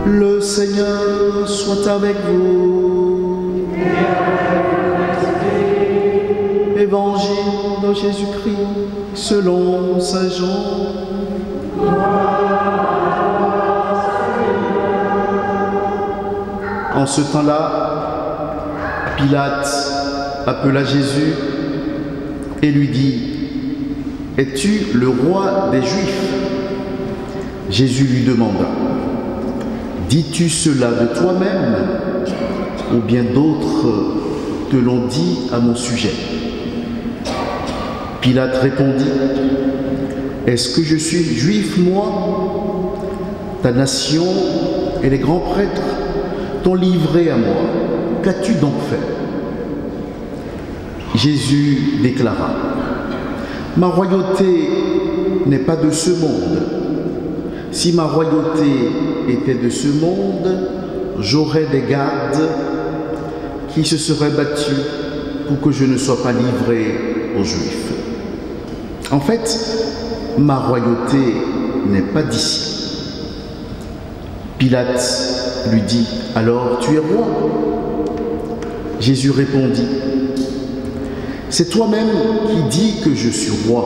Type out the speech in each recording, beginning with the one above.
Le Seigneur soit avec vous. Évangile de Jésus-Christ selon saint Jean. En ce temps-là, Pilate appela Jésus et lui dit: « Es-tu le roi des Juifs ?» Jésus lui demanda: « Dis-tu cela de toi-même ou bien d'autres te l'ont dit à mon sujet ?» Pilate répondit: « Est-ce que je suis juif, moi? Ta nation et les grands prêtres t'ont livré à moi. Qu'as-tu donc fait ?» Jésus déclara: « Ma royauté n'est pas de ce monde. Si ma royauté était de ce monde, j'aurais des gardes qui se seraient battus pour que je ne sois pas livré aux Juifs. En fait, ma royauté n'est pas d'ici. » Pilate lui dit: « Alors tu es roi ?» Jésus répondit: « C'est toi-même qui dis que je suis roi.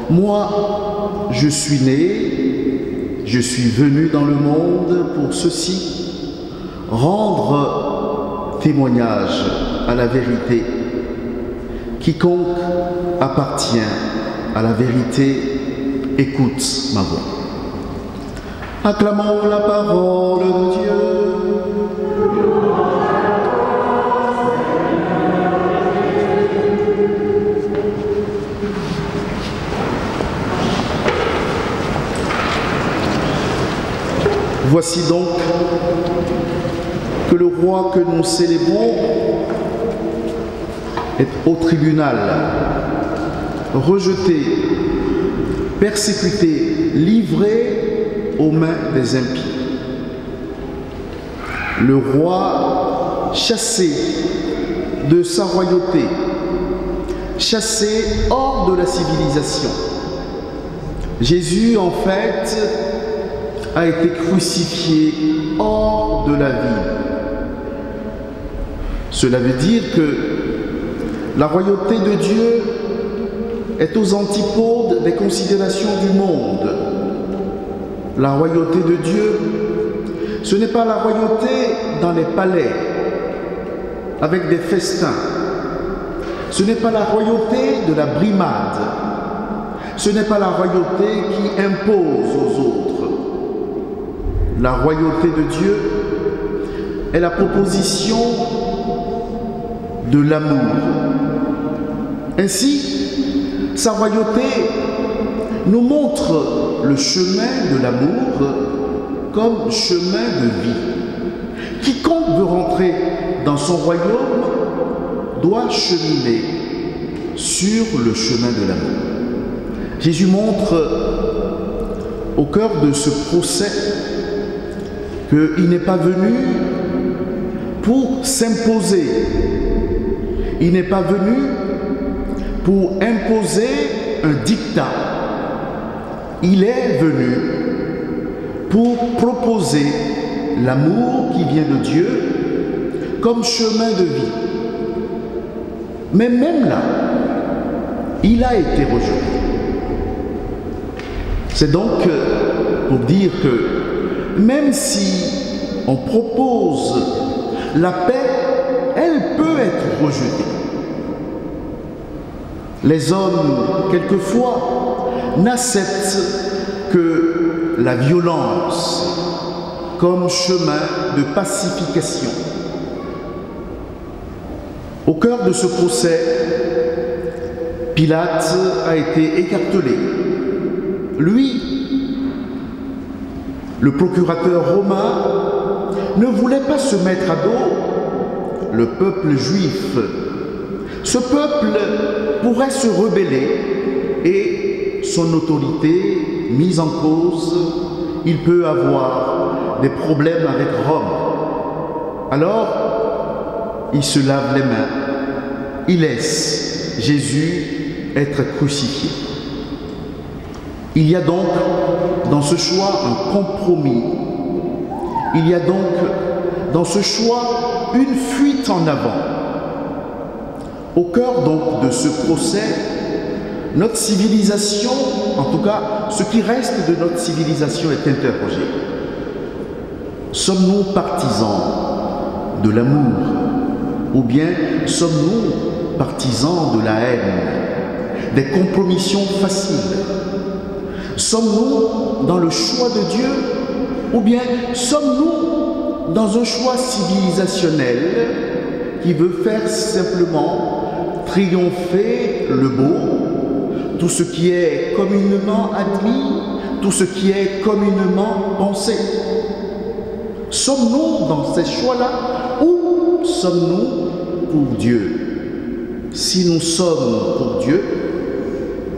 Moi, je suis né, je suis venu dans le monde pour ceci, rendre témoignage à la vérité. Quiconque appartient à la vérité écoute ma voix. » Acclamons la parole de Dieu. Voici donc que le roi que nous célébrons est au tribunal, rejeté, persécuté, livré aux mains des impies. Le roi chassé de sa royauté, chassé hors de la civilisation. Jésus, en fait, a été crucifié hors de la ville. Cela veut dire que la royauté de Dieu est aux antipodes des considérations du monde. La royauté de Dieu, ce n'est pas la royauté dans les palais, avec des festins. Ce n'est pas la royauté de la brimade. Ce n'est pas la royauté qui impose aux autres. La royauté de Dieu est la proposition de l'amour. Ainsi, sa royauté nous montre le chemin de l'amour comme chemin de vie. Quiconque veut rentrer dans son royaume doit cheminer sur le chemin de l'amour. Jésus montre au cœur de ce procès qu'il n'est pas venu pour s'imposer. Il n'est pas venu pour imposer un dictat. Il est venu pour proposer l'amour qui vient de Dieu comme chemin de vie. Mais même là, il a été rejeté. C'est donc pour dire que même si on propose la paix, elle peut être rejetée. Les hommes, quelquefois, n'acceptent que la violence comme chemin de pacification. Au cœur de ce procès, Pilate a été écartelé. Lui, le procurateur romain, ne voulait pas se mettre à dos le peuple juif. Ce peuple pourrait se rebeller et son autorité mise en cause, il peut avoir des problèmes avec Rome. Alors, il se lave les mains, il laisse Jésus être crucifié. Il y a donc dans ce choix un compromis Il y a donc dans ce choix une fuite en avant. Au cœur donc de ce procès, notre civilisation, en tout cas ce qui reste de notre civilisation, est interrogée. Sommes-nous partisans de l'amour ou bien sommes-nous partisans de la haine, des compromissions faciles? Sommes-nous dans le choix de Dieu ou bien sommes-nous dans un choix civilisationnel qui veut faire simplement triompher le beau, tout ce qui est communément admis, tout ce qui est communément pensé? Sommes-nous dans ces choix-là ou sommes-nous pour Dieu? Si nous sommes pour Dieu,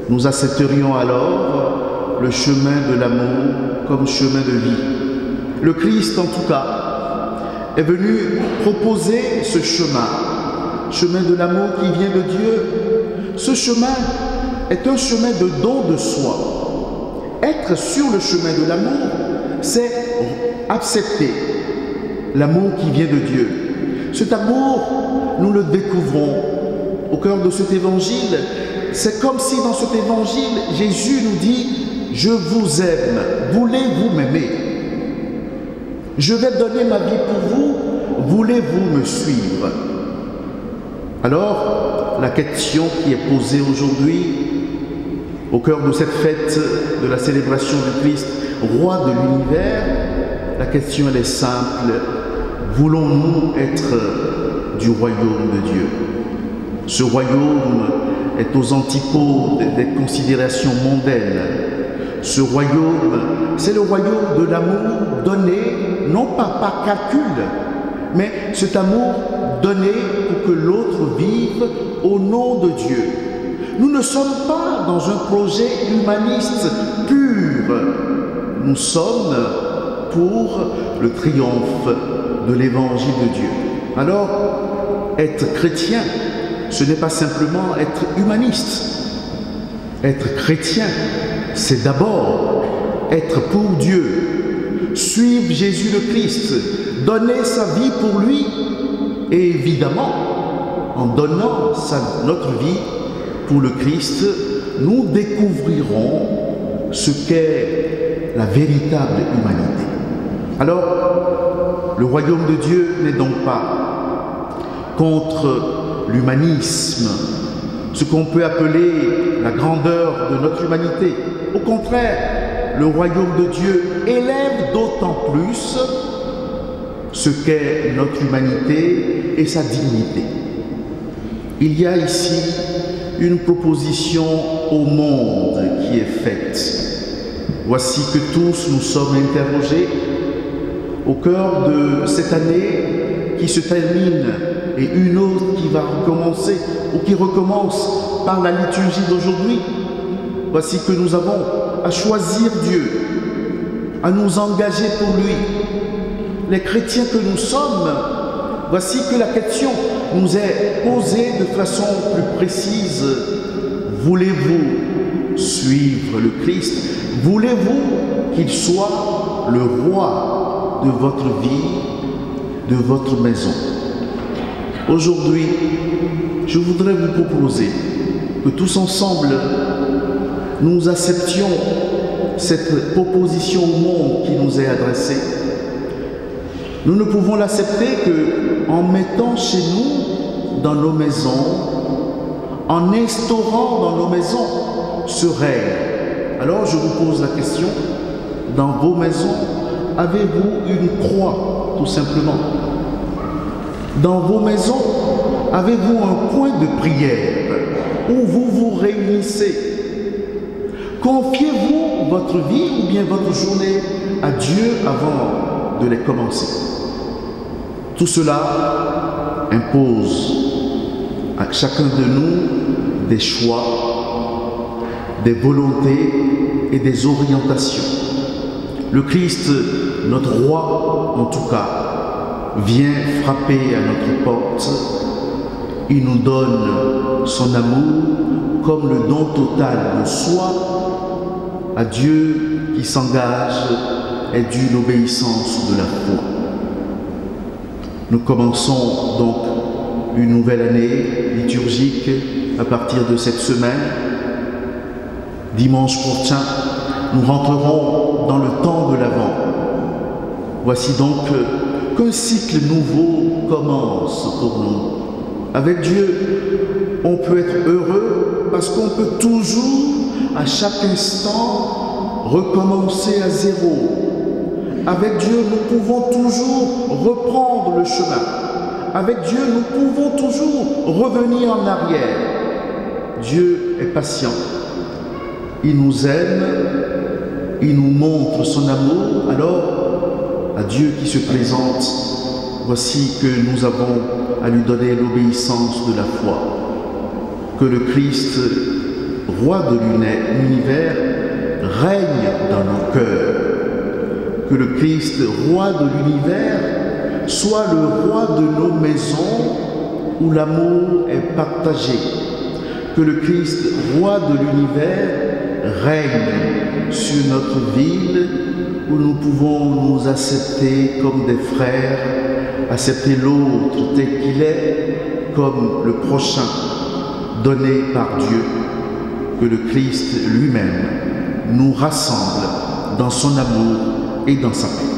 nous accepterions alors le chemin de l'amour comme chemin de vie. Le Christ, en tout cas, est venu proposer ce chemin de l'amour qui vient de Dieu. Ce chemin est un chemin de don de soi. Être sur le chemin de l'amour, c'est accepter l'amour qui vient de Dieu. Cet amour, nous le découvrons au cœur de cet évangile. C'est comme si dans cet évangile, Jésus nous dit « Je vous aime, voulez-vous m'aimer? Je vais donner ma vie pour vous, voulez-vous me suivre ?» Alors, la question qui est posée aujourd'hui, au cœur de cette fête de la célébration du Christ, roi de l'univers, la question elle est simple. Voulons-nous être du royaume de Dieu? Ce royaume est aux antipodes des considérations mondaines. Ce royaume, c'est le royaume de l'amour donné, non pas par calcul, mais cet amour donné pour que l'autre vive au nom de Dieu. Nous ne sommes pas dans un projet humaniste pur. Nous sommes pour le triomphe de l'évangile de Dieu. Alors, être chrétien, ce n'est pas simplement être humaniste. Être chrétien, c'est d'abord être pour Dieu, suivre Jésus le Christ, donner sa vie pour lui, et évidemment, en donnant notre vie pour le Christ, nous découvrirons ce qu'est la véritable humanité. Alors, le royaume de Dieu n'est donc pas contre l'humanisme, ce qu'on peut appeler la grandeur de notre humanité. Au contraire, le royaume de Dieu élève d'autant plus ce qu'est notre humanité et sa dignité. Il y a ici une proposition au monde qui est faite. Voici que tous nous sommes interrogés au cœur de cette année qui se termine et une autre qui va recommencer ou qui recommence par la liturgie d'aujourd'hui. Voici que nous avons à choisir Dieu, à nous engager pour lui. Les chrétiens que nous sommes, voici que la question nous est posée de façon plus précise. Voulez-vous suivre le Christ? Voulez-vous qu'il soit le roi de votre vie, de votre maison? Aujourd'hui, je voudrais vous proposer que tous ensemble, nous acceptions cette proposition au monde qui nous est adressée. Nous ne pouvons l'accepter qu'en mettant chez nous, dans nos maisons, en instaurant dans nos maisons ce règne. Alors je vous pose la question, dans vos maisons, avez-vous une croix, tout simplement? Dans vos maisons, avez-vous un point de prière où vous vous réunissez? Confiez-vous votre vie ou bien votre journée à Dieu avant de les commencer? Tout cela impose à chacun de nous des choix, des volontés et des orientations. Le Christ, notre roi en tout cas, vient frapper à notre porte. Il nous donne son amour comme le don total de soi à Dieu qui s'engage est due l'obéissance de la foi. Nous commençons donc une nouvelle année liturgique à partir de cette semaine. Dimanche prochain, nous rentrerons dans le temps de l'Avent. Voici donc qu'un cycle nouveau commence pour nous. Avec Dieu, on peut être heureux parce qu'on peut toujours, à chaque instant, recommencer à zéro. Avec Dieu, nous pouvons toujours reprendre le chemin. Avec Dieu, nous pouvons toujours revenir en arrière. Dieu est patient. Il nous aime, il nous montre son amour. Alors, à Dieu qui se présente, voici que nous avons à lui donner l'obéissance de la foi. Que le Christ, roi de l'univers, règne dans nos cœurs. Que le Christ, roi de l'univers, soit le roi de nos maisons où l'amour est partagé. Que le Christ, roi de l'univers, règne sur notre ville où nous pouvons nous accepter comme des frères, accepter l'autre tel qu'il est, comme le prochain donné par Dieu. Que le Christ lui-même nous rassemble dans son amour et dans sa paix.